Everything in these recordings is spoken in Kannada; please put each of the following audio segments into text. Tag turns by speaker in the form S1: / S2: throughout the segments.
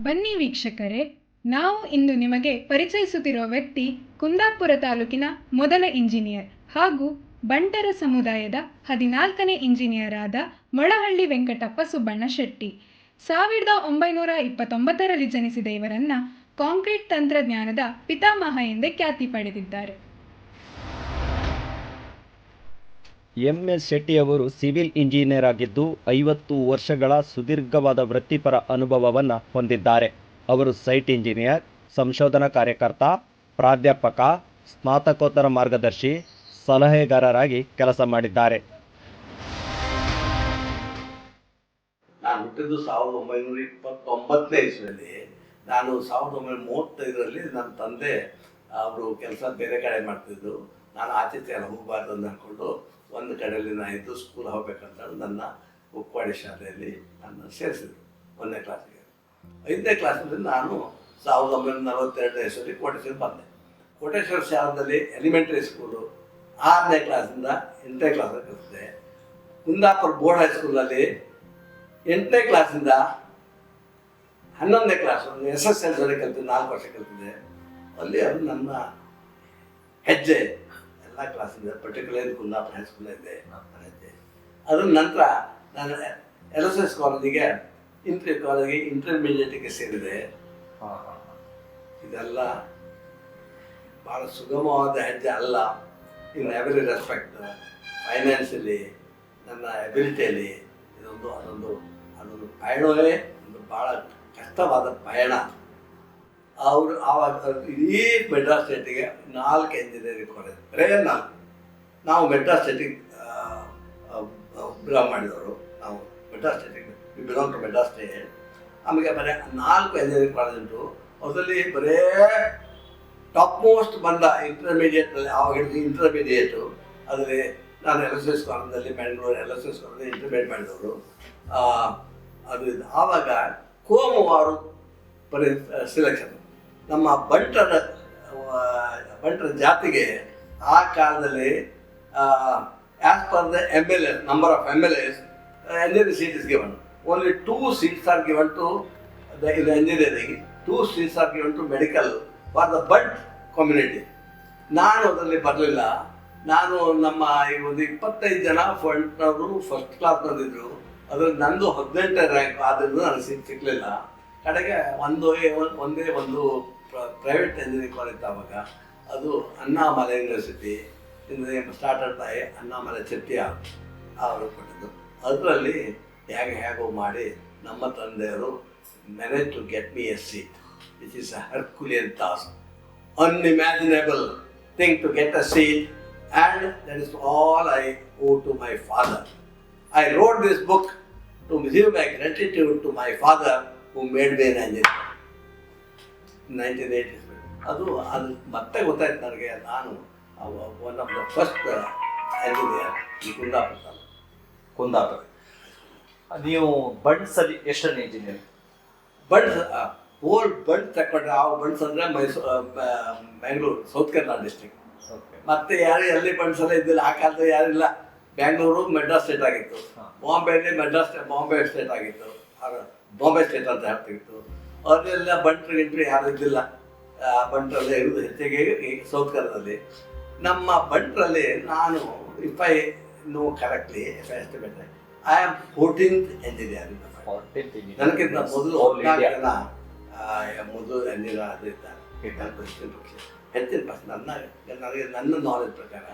S1: ಬನ್ನಿ ವೀಕ್ಷಕರೇ, ನಾವು ಇಂದು ನಿಮಗೆ ಪರಿಚಯಿಸುತ್ತಿರುವ ವ್ಯಕ್ತಿ ಕುಂದಾಪುರ ತಾಲೂಕಿನ ಮೊದಲ ಇಂಜಿನಿಯರ್ ಹಾಗೂ ಬಂಟರ ಸಮುದಾಯದ 14ನೇ ಇಂಜಿನಿಯರ್ ಆದ ಮೊಳಹಳ್ಳಿ ವೆಂಕಟಪ್ಪ ಸುಬ್ಬಣ್ಣ ಶೆಟ್ಟಿ. 1929ರಲ್ಲಿ ಜನಿಸಿದ ಇವರನ್ನ ಕಾಂಕ್ರೀಟ್ ತಂತ್ರಜ್ಞಾನದ ಪಿತಾಮಹ ಎಂದೇ ಖ್ಯಾತಿ ಪಡೆದಿದ್ದಾರೆ.
S2: MS ಶೆಟ್ಟಿಯವರು ಸಿವಿಲ್ ಇಂಜಿನಿಯರ್ ಆಗಿದ್ದು 50 ವರ್ಷಗಳ ಸುದೀರ್ಘವಾದ ವೃತ್ತಿಪರ ಅನುಭವವನ್ನು ಹೊಂದಿದ್ದಾರೆ. ಅವರು ಸೈಟ್ ಇಂಜಿನಿಯರ್, ಸಂಶೋಧನಾ ಕಾರ್ಯಕರ್ತ, ಪ್ರಾಧ್ಯಾಪಕ, ಸ್ನಾತಕೋತ್ತರ ಮಾರ್ಗದರ್ಶಿ, ಸಲಹೆಗಾರರಾಗಿ ಕೆಲಸ ಮಾಡಿದ್ದಾರೆ.
S3: ನಾನು ಹುಟ್ಟಿದ್ದು 1929ನೇ ಇಸ್ವಿಯಲ್ಲಿ. ನಾನು 1935ರಲ್ಲಿ ನನ್ನ ತಂದೆ ಅವರು ಕೆಲಸ ಬೇರೆ ಕಡೆ ಮಾಡ್ತಿದ್ದು, ನಾನು ಆಚೆ ಎಲ್ಲ ಹೋಗಬಾರ್ದು ಅಂತ ಅಂದ್ಕೊಂಡು ಒಂದು ಕಡೆಯಲ್ಲಿ ನಾನು ಇದ್ದು ಸ್ಕೂಲ್ ಹೋಗ್ಬೇಕಂತ ನನ್ನ ಉಪ್ಪಾಡಿ ಶಾಲೆಯಲ್ಲಿ ನನ್ನ ಸೇರಿಸಿದ್ರು 1ನೇ ಕ್ಲಾಸಿಗೆ. 5ನೇ ಕ್ಲಾಸಲ್ಲಿ ನಾನು 1942ನೇ ಇಸ್ವಿಯಲ್ಲಿ ಕೋಟೇಶ್ವರ ಬಂದೆ. ಕೋಟೇಶ್ವರ ಶಾಲೆಯಲ್ಲಿ ಎಲಿಮೆಂಟರಿ ಸ್ಕೂಲು 6ನೇ ಕ್ಲಾಸಿಂದ 8ನೇ ಕ್ಲಾಸಲ್ಲಿ ಕಲಿಸಿದೆ. ಕುಂದಾಪುರ ಬೋರ್ಡ್ ಹೈಸ್ಕೂಲಲ್ಲಿ 8ನೇ ಕ್ಲಾಸಿಂದ 11ನೇ ಕ್ಲಾಸು SSLC ಕಲಿತಿದ್ದೆ, 4 ವರ್ಷ ಕಲಿತಿದ್ದೆ. ಅಲ್ಲಿ ಅದು ನನ್ನ ಹೆಜ್ಜೆ. ಎಲ್ಲ ಕ್ಲಾಸಿಂದ ಪರ್ಟಿಕ್ಯುಲರ್ ಕುಂದಾಪುರ ಹೈಸ್ಕೂಲ್ ಇದೆ ನನ್ನ ಹೆಜ್ಜೆ. ಅದ್ರ ನಂತರ ನಾನು LSS ಕಾಲೇಜಿಗೆ ಇಂಟರ್ಮೀಡಿಯೇಟಿಗೆ ಸೇರಿದೆ. ಇದೆಲ್ಲ ಭಾಳ ಸುಗಮವಾದ ಹೆಜ್ಜೆ ಅಲ್ಲ. ಇನ್ ಎವ್ರಿ ರೆಸ್ಪೆಕ್ಟ್, ಫೈನಾನ್ಷಿಯಲಿ, ನನ್ನ ಎಬಿಲಿಟಿಯಲ್ಲಿ ಅದೊಂದು ಪಯಣವೇ ಒಂದು ಭಾಳ ಕಷ್ಟವಾದ ಪಯಣ. ಅವರು ಆವಾಗ ಇಡೀ ಮೆಡ್ರಾಸ್ ಸ್ಟೇಟಿಗೆ 4 ಇಂಜಿನಿಯರಿಂಗ್ ಕಾಲೇಜ್, ಬರೇ 4. ನಾವು ಮೆಡ್ರಾಸ್ ಸ್ಟೇಟಿಗೆ ಬಿಲಾಂಗ್ ಮಾಡಿದವರು. ನಾವು ಮೆಡ್ರಾಸ್ ಸ್ಟೇಟಿಗೆ ಬಿಲಾಂಗ್ ಟು ಮೆಡ್ರಾಸ್ ಸ್ಟೇಟ್. ಆಮೇಲೆ ಬರೀ 4 ಇಂಜಿನಿಯರಿಂಗ್ ಕಾಲೇಜ್ ಉಂಟು. ಅದರಲ್ಲಿ ಬರೇ ಟಾಪ್ ಮೋಸ್ಟ್ ಬಂದ ಇಂಟರ್ಮೀಡಿಯೇಟ್ನಲ್ಲಿ, ಆವಾಗ ಇಂಟರ್ಮೀಡಿಯೇಟು ಅದರಲ್ಲಿ ನಾನು LSS ಕಾಲೇಜಲ್ಲಿ, ಬೆಂಗಳೂರು LSS ಕಾಲೇಜಲ್ಲಿ ಇಂಟರ್ಮೀಡಿಯೇಟ್ ಮಾಡಿದವರು. ಅದು ಆವಾಗ ಕೋಮುವಾರು ಸಿಲೆಕ್ಷನ್. ನಮ್ಮ ಬಂಟರ ಜಾತಿಗೆ ಆ ಕಾಲದಲ್ಲಿ as per the MLA, number of MLAs, engineering seat is given. Only 2 seats are given to the engineering, 2 seats are given to medical for the Bant community. ನಾನು ಅದರಲ್ಲಿ ಬರಲಿಲ್ಲ. ನಾನು ನಮ್ಮ ಒಂದು 25 ಜನ ಫಂಟ್ನವರು ಫಸ್ಟ್ ಕ್ಲಾಸ್ ಬಂದಿದ್ರು. ಅದ್ರಲ್ಲಿ ನಂದು 18ನೇ ರ್ಯಾಂಕ್ ಆದ್ದರಿಂದ ನನಗೆ ಸೀಟ್ ಸಿಗಲಿಲ್ಲ. ಕಡೆಗೆ ಒಂದೇ ಒಂದು ಪ್ರೈವೇಟ್ ಇಂಜಿನಿಯರಿಂಗ್ ಕಾಲೇಜ್ ಆವಾಗ, ಅದು Annamalai university, started by Annamalai Chettiar ಅವರು ಕೊಟ್ಟಿದ್ದು. ಅದರಲ್ಲಿ ಹೇಗೋ ಮಾಡಿ ನಮ್ಮ ತಂದೆಯವರು manage to get me a seat, which is a herculean task, unimaginable thing to get a seat, and that is all I owe to my father. I wrote this book to give my gratitude to my father who made me an engineer. 1980. ಅದು ಮತ್ತೆ ಗೊತ್ತಾಯ್ತು ನನಗೆ, ನಾನು one of the first engineer ಈ ಕುಂದಾಪುರ.
S4: ನೀವು ಬಂಟ್ಸಲ್ಲಿ ಎಷ್ಟನೇ ಇಂಜಿನಿಯರ್?
S3: ಬಂಟ್ಸ್ ಬಂಟ್ ತಗೊಂಡ್ರೆ, ಆ ಬಂಟ್ಸ್ ಅಂದರೆ ಬೆಂಗಳೂರು, ಸೌತ್ ಕನ್ನಡ ಡಿಸ್ಟ್ರಿಕ್ಟ್. ಮತ್ತೆ ಯಾರು ಎಲ್ಲಿ ಬಂಟ್ಸಲ್ಲ ಇದ್ದಿಲ್ಲ ಆ ಕಾಲದಲ್ಲಿ, ಯಾರಿಲ್ಲ. ಬೆಂಗಳೂರು ಮೆಡ್ರಾಸ್ ಸ್ಟೇಟ್ ಆಗಿತ್ತು, ಬಾಂಬೆಯಲ್ಲಿ ಬಾಂಬೆ ಸ್ಟೇಟ್ ಆಗಿತ್ತು, ಬಾಂಬೆ ಸ್ಟೇಟ್ ಅಂತ ಹೇಳ್ತಿತ್ತು. ಅವರೆಲ್ಲ ಬಂಟ್ರು ಯಾರು ಇದ್ದಿಲ್ಲ. ಬಂಟ್ರಲ್ಲೇ ಇರೋದು ಹೆಚ್ಚಿಗೆ ಸೌತ್ ಕನ್ನಡದಲ್ಲಿ. ನಮ್ಮ ಬಂಟ್ರಲ್ಲಿ ನಾನು, if I know correctly, if I estimate, I am 14th engineer. ನನಗಿಂತ ಮೊದಲು 14 ಜನ ಮೊದಲು ಇಂಜಿನಿಯರ್ ಆಗಿದ್ದಾರೆ. ಹೆಚ್ಚಿನ ಪರ್ಸೆಂಟ್ ನನ್ನ ನಾಲೆಜ್ ಪ್ರಕಾರ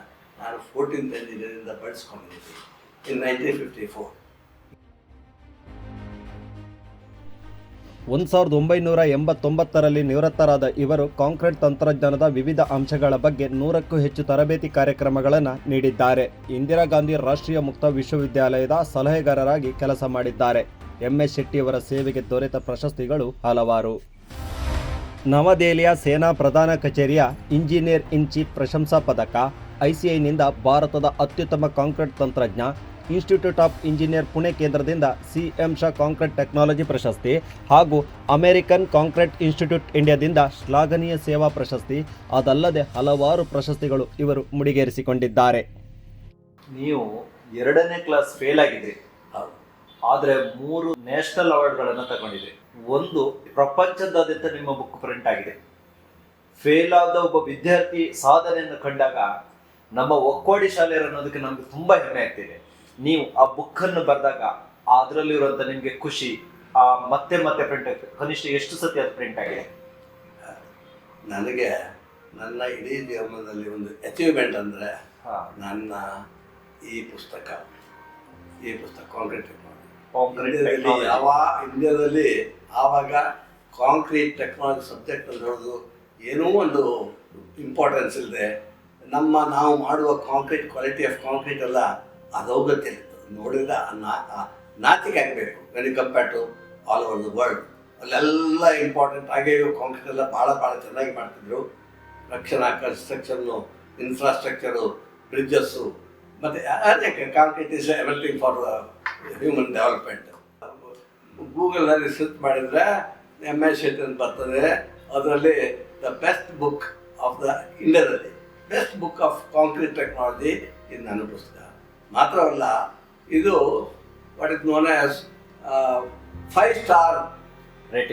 S3: ನಾನು 14th ಇಂಜಿನಿಯರಿಂದ ಬಂಟ್ಸ್ ಕಮ್ಯುನಿಟಿ ಇನ್ 1954.
S2: 1989ರಲ್ಲಿ ನಿವೃತ್ತರಾದ ಇವರು ಕಾಂಕ್ರೀಟ್ ತಂತ್ರಜ್ಞಾನದ ವಿವಿಧ ಅಂಶಗಳ ಬಗ್ಗೆ 100ಕ್ಕೂ ಹೆಚ್ಚು ತರಬೇತಿ ಕಾರ್ಯಕ್ರಮಗಳನ್ನು ನೀಡಿದ್ದಾರೆ. ಇಂದಿರಾ ಗಾಂಧಿ ರಾಷ್ಟ್ರೀಯ ಮುಕ್ತ ವಿಶ್ವವಿದ್ಯಾಲಯದ ಸಲಹೆಗಾರರಾಗಿ ಕೆಲಸ ಮಾಡಿದ್ದಾರೆ. MS ಶೆಟ್ಟಿಯವರ ಸೇವೆಗೆ ದೊರೆತ ಪ್ರಶಸ್ತಿಗಳು ಹಲವಾರು. ನವದೆಹಲಿಯ ಸೇನಾ ಪ್ರಧಾನ ಕಚೇರಿಯ ಇಂಜಿನಿಯರ್ ಇನ್ ಚೀಫ್ ಪ್ರಶಂಸಾ ಪದಕ, ICIನಿಂದ ಭಾರತದ ಅತ್ಯುತ್ತಮ ಕಾಂಕ್ರೀಟ್ ತಂತ್ರಜ್ಞ, ಇನ್ಸ್ಟಿಟ್ಯೂಟ್ ಆಫ್ ಇಂಜಿನಿಯರ್ ಪುಣೆ ಕೇಂದ್ರದಿಂದ CM ಶಾ ಕಾಂಕ್ರೀಟ್ ಟೆಕ್ನಾಲಜಿ ಪ್ರಶಸ್ತಿ ಹಾಗೂ ಅಮೆರಿಕನ್ ಕಾಂಕ್ರೀಟ್ ಇನ್ಸ್ಟಿಟ್ಯೂಟ್ ಇಂಡಿಯಾದಿಂದ ಶ್ಲಾಘನೀಯ ಸೇವಾ ಪ್ರಶಸ್ತಿ, ಅದಲ್ಲದೆ ಹಲವಾರು ಪ್ರಶಸ್ತಿಗಳು ಇವರು ಮುಡಿಗೇರಿಸಿಕೊಂಡಿದ್ದಾರೆ.
S4: ನೀವು 2ನೇ ಕ್ಲಾಸ್ ಫೇಲ್ ಆಗಿದ್ರಿ, ಆದರೆ 3 ನ್ಯಾಷನಲ್ ಅವಾರ್ಡ್ಗಳನ್ನು ತಗೊಂಡಿದ್ರಿ. ಒಂದು ಪ್ರಪಂಚದಾದ್ಯಂತ ನಿಮ್ಮ ಬುಕ್ ಪ್ರಿಂಟ್ ಆಗಿದೆ. ಫೇಲ್ ಆದ ಒಬ್ಬ ವಿದ್ಯಾರ್ಥಿ ಸಾಧನೆಯನ್ನು ಕಂಡಾಗ ನಮ್ಮ ಒಕ್ಕೋಡಿ ಶಾಲೆಯರು ಅನ್ನೋದಕ್ಕೆ ನಮ್ಗೆ ತುಂಬಾ ಹೆಮ್ಮೆ ಆಗ್ತಿದೆ. ನೀವು ಆ ಬುಕ್ ಅನ್ನು ಬರೆದಾಗ ಅದರಲ್ಲಿರುವಂತ ನಿಮ್ಗೆ ಖುಷಿ ಮತ್ತೆ ಮತ್ತೆ ಪ್ರಿಂಟ್ ಆಗ್ತದೆ. ಕನಿಷ್ಠ ಎಷ್ಟು ಸತಿ ಅದು ಪ್ರಿಂಟ್ ಆಗಿದೆ?
S3: ನನಗೆ ನನ್ನ ಇಡೀ ಜೀವನದಲ್ಲಿ ಒಂದು ಅಚೀವ್ಮೆಂಟ್ ಅಂದರೆ ನನ್ನ ಈ ಪುಸ್ತಕ ಕಾಂಕ್ರೀಟ್ ಟೆಕ್ನಾಲಜಿ. ಇಂಡಿಯಾದಲ್ಲಿ ಆವಾಗ ಕಾಂಕ್ರೀಟ್ ಟೆಕ್ನಾಲಜಿ ಸಬ್ಜೆಕ್ಟ್ ಅಂತ ಹೇಳೋದು ಏನೂ ಒಂದು ಇಂಪಾರ್ಟೆನ್ಸ್ ಇಲ್ಲದೆ ನಾವು ಮಾಡುವ ಕಾಂಕ್ರೀಟ್ ಕ್ವಾಲಿಟಿ ಆಫ್ ಕಾಂಕ್ರೀಟ್ ಎಲ್ಲ ಅದೌಗತ್ಯಲ್ಲಿತ್ತು. ನೋಡಿದ್ರೆ ನಾಚಿಕೆ ಆಗಬೇಕು when you compare to all over the world. ಅಲ್ಲೆಲ್ಲ ಇಂಪಾರ್ಟೆಂಟ್ ಆಗೇ ಕಾಂಕ್ರೀಟ್ ಎಲ್ಲ ಭಾಳ ಚೆನ್ನಾಗಿ ಮಾಡ್ತಿದ್ರು. ರಕ್ಷಣಾ ಕನ್ಸ್ಟ್ರಕ್ಷನ್ನು, ಇನ್ಫ್ರಾಸ್ಟ್ರಕ್ಚರು, ಬ್ರಿಡ್ಜಸ್ಸು, ಮತ್ತು ಅದಕ್ಕೆ concrete is everything for human development. ಗೂಗಲ್ನಲ್ಲಿ ಸರ್ಚ್ ಮಾಡಿದರೆ MS ಶೆಟ್ಟಿ ಅಂತ ಬರ್ತದೆ. ಅದರಲ್ಲಿ the best book of the ಇಂಡಿಯಾದಲ್ಲಿ best book of concrete technology ಇದು ನನ್ನ ಪುಸ್ತಕ. ಮಾತ್ರವಲ್ಲ, ಇದು what is known as 5-star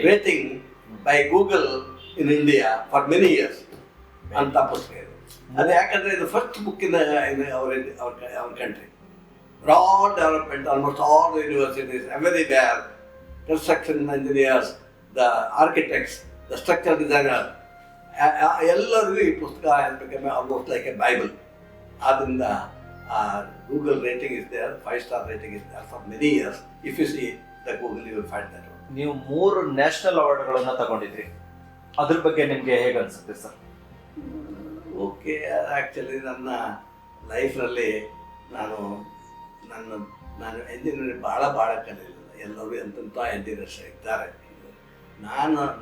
S3: rating by Google in India for many years ಅಂತ ಪುಸ್ತಕ ಇದು. ಅದು ಯಾಕಂದರೆ ಇದು first book in our country. Broad development, almost all the universities, everywhere, construction engineers, the architects, the structural designers, ಎಲ್ಲರಿಗೂ ಈ ಪುಸ್ತಕ became almost like a Bible. ಆದ್ದರಿಂದ Google rating is there, 5-star rating is there for many years. If you see the Google, you will find that.
S4: ನೀವು 3 ನ್ಯಾಷನಲ್ ಅವಾರ್ಡ್ಗಳನ್ನು ತಗೊಂಡಿದ್ರಿ. ಅದ್ರ ಬಗ್ಗೆ ನಿಮಗೆ ಹೇಗೆ ಅನ್ಸುತ್ತೆ ಸರ್?
S3: ಓಕೆ, ಆ್ಯಕ್ಚುಲಿ ನನ್ನ ಲೈಫ್ನಲ್ಲಿ ನಾನು ಎಂಜಿನಿಯರಿಂಗ್ ಭಾಳ ಕಲಿಯಲಿಲ್ಲ. ಎಲ್ಲರೂ ಎಂತೆಂಥ ಎಂಜಿನಿಯರ್ಸ್ ಇದ್ದಾರೆ.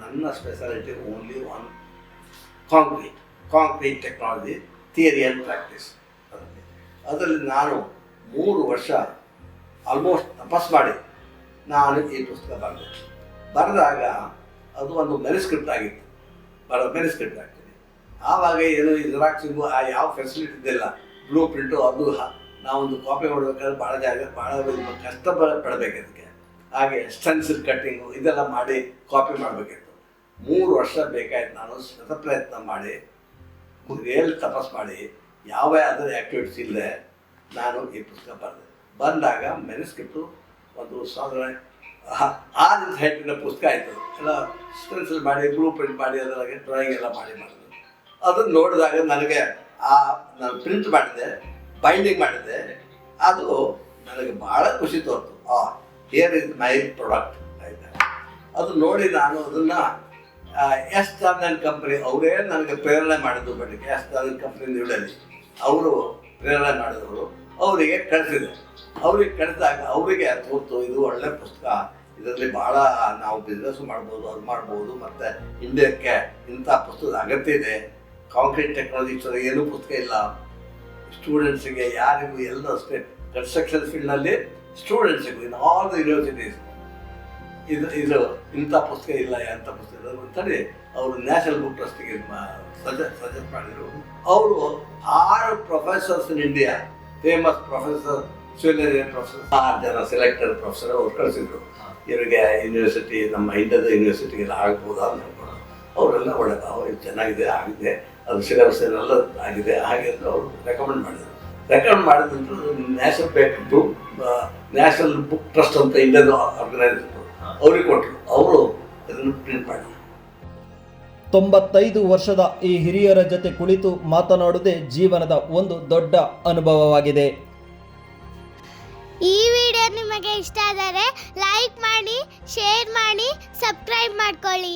S3: ನನ್ನ speciality only one concrete technology theory and practice. ಅದರಲ್ಲಿ ನಾನು 3 ವರ್ಷ ಆಲ್ಮೋಸ್ಟ್ ತಪಸ್ ಮಾಡಿ ನಾನು ಈ ಪುಸ್ತಕ ಬರೆದಾಗ ಅದು ಒಂದು ಮೆನಿಸ್ಕ್ರಿಪ್ಟ್ ಆಗಿತ್ತು. ಮೆನಿಸ್ಕ್ರಿಪ್ಟ್ ಆಗ್ತದೆ. ಆವಾಗ ಏನು ಈ ಜೆರಾಕ್ಸಿಂಗು ಯಾವ ಫೆಸಿಲಿಟಿ ಇದೆಲ್ಲ, ಬ್ಲೂ ಪ್ರಿಂಟು, ಅದು ನಾವೊಂದು ಕಾಪಿ ಮಾಡಬೇಕಾದ್ರೆ ಭಾಳ ಕಷ್ಟ ಪಡಬೇಕು ಅದಕ್ಕೆ. ಹಾಗೆ ಸ್ಟೆನ್ಸಿಲ್ ಕಟ್ಟಿಂಗು ಇದೆಲ್ಲ ಮಾಡಿ ಕಾಪಿ ಮಾಡಬೇಕಿತ್ತು. 3 ವರ್ಷ ಬೇಕಾಯ್ತು. ನಾನು ಪ್ರಯತ್ನ ಮಾಡಿ ರಿಯಲ್ ತಪಸ್ ಮಾಡಿ ಯಾವ ಅದರ ಆ್ಯಕ್ಟಿವಿಟೀಸ್ ಇಲ್ಲದೆ ನಾನು ಈ ಪುಸ್ತಕ ಬಂದಾಗ ಮೆನಿಸ್ಕ್ರಿಪ್ಟು ಒಂದು 6 ಇಂಚ್ ಹೈಟಿನ ಪುಸ್ತಕ ಆಯಿತು. ಎಲ್ಲ ಸ್ಟೆನ್ಸಿಲ್ ಮಾಡಿ ಬ್ಲೂ ಪ್ರಿಂಟ್ ಮಾಡಿ ಅದರೊಳಗೆ ಡ್ರಾಯಿಂಗ್ ಎಲ್ಲ ಮಾಡಿದ್ರು. ಅದನ್ನು ನೋಡಿದಾಗ ನನಗೆ ನಾನು ಪ್ರಿಂಟ್ ಮಾಡಿದೆ, ಬೈಂಡಿಂಗ್ ಮಾಡಿದ್ದೆ. ಅದು ನನಗೆ ಭಾಳ ಖುಷಿ ತೋರ್ತು. ಹಿಯರ್ ಇಸ್ ಮೈ ಪ್ರಾಡಕ್ಟ್ ಆಯಿತಾ. ಅದು ನೋಡಿ ನಾನು ಅದನ್ನು ಎಸ್ ಚಾನಲ್ ಕಂಪ್ನಿ ಅವರೇ ನನಗೆ ಪ್ರೇರಣೆ ಮಾಡಿದ್ದು. ಬಳಿಕ ಎಸ್ ಚಾನಲ್ ಕಂಪ್ನಿ ನ್ಯೂಡೆಲ್ಲಿ ಅವರು ಪ್ರೇರಣೆ ಮಾಡಿದವರು ಅವರಿಗೆ ಕಳಿಸಿದೆ. ಅವ್ರಿಗೆ ಕಳಿಸಿದಾಗ ಅವರಿಗೆ ತೋರ್ತು ಇದು ಒಳ್ಳೆ ಪುಸ್ತಕ, ಇದರಲ್ಲಿ ಭಾಳ ನಾವು ಬಿಸ್ನೆಸ್ ಮಾಡ್ಬೋದು, ಅದು ಮಾಡ್ಬೋದು, ಮತ್ತು ಇಂಡಿಯಾಕ್ಕೆ ಇಂಥ ಪುಸ್ತಕದ ಅಗತ್ಯ ಇದೆ. ಕಾಂಕ್ರೀಟ್ ಟೆಕ್ನಾಲಜಿ ಏನೂ ಪುಸ್ತಕ ಇಲ್ಲ ಸ್ಟೂಡೆಂಟ್ಸಿಗೆ, ಯಾರಿಗೂ ಎಲ್ಲ ಅಷ್ಟೇ. ಕನ್ಸ್ಟ್ರಕ್ಷನ್ ಫೀಲ್ಡ್ನಲ್ಲಿ ಸ್ಟೂಡೆಂಟ್ಸಿಗೂ ಇನ್ ಆಲ್ ದ ಯೂನಿವರ್ಸಿಟೀಸ್ ಇದು ಇಂಥ ಪುಸ್ತಕ ಇಲ್ಲ, ಅಂಥ ಪುಸ್ತಕ ಅಂತೇಳಿ ಅವರು ನ್ಯಾಷನಲ್ ಬುಕ್ ಟ್ರಸ್ಟಿಗೆ ಸಜೆಸ್ಟ್ ಮಾಡಿದರು. ಅವರು 6 professors in India, famous professor, professor 6 ಜನ ಸೆಲೆಕ್ಟೆಡ್ ಪ್ರೊಫೆಸರ್ ಅವ್ರು ಕಳಿಸಿದ್ರು. ಇವರಿಗೆ ಯೂನಿವರ್ಸಿಟಿ, ನಮ್ಮ ಇಂಡಿಯಾದ ಯೂನಿವರ್ಸಿಟಿಗೆಲ್ಲ ಆಗ್ಬೋದಾ ಅಂತ ಅವರೆಲ್ಲ ಒಳ್ಳೆಯದು, ಅವ್ರಿಗೆ ಚೆನ್ನಾಗಿದೆ, ಆಗಿದೆ, ಅದು ಸಿಲೆಬಸ್ ಎಲ್ಲ ಆಗಿದೆ, ಹಾಗೆ ಅಂತ ಅವರು ರೆಕಮೆಂಡ್ ಮಾಡಿದರು. ರೆಕಮೆಂಡ್ ಮಾಡಿದ ನಂತರ ನ್ಯಾಷನಲ್ ಬುಕ್ ಟ್ರಸ್ಟ್ ಅಂತ ಇಂಡಿಯಾದ ಆರ್ಗನೈಸರ್ ಅವ್ರಿಗೆ ಕೊಟ್ಟರು. ಅವರು ಅದನ್ನು ಪ್ರಿಂಟ್ ಮಾಡಿ
S2: 95 ವರ್ಷದ ಈ ಹಿರಿಯರ ಜೊತೆ ಕುಳಿತು ಮಾತನಾಡುವುದೇ ಜೀವನದ ಒಂದು ದೊಡ್ಡ ಅನುಭವವಾಗಿದೆ.
S5: ಈ ವಿಡಿಯೋ ನಿಮಗೆ ಇಷ್ಟ ಆದರೆ ಲೈಕ್ ಮಾಡಿ, ಶೇರ್ ಮಾಡಿ, ಸಬ್ಸ್ಕ್ರೈಬ್ ಮಾಡ್ಕೊಳ್ಳಿ.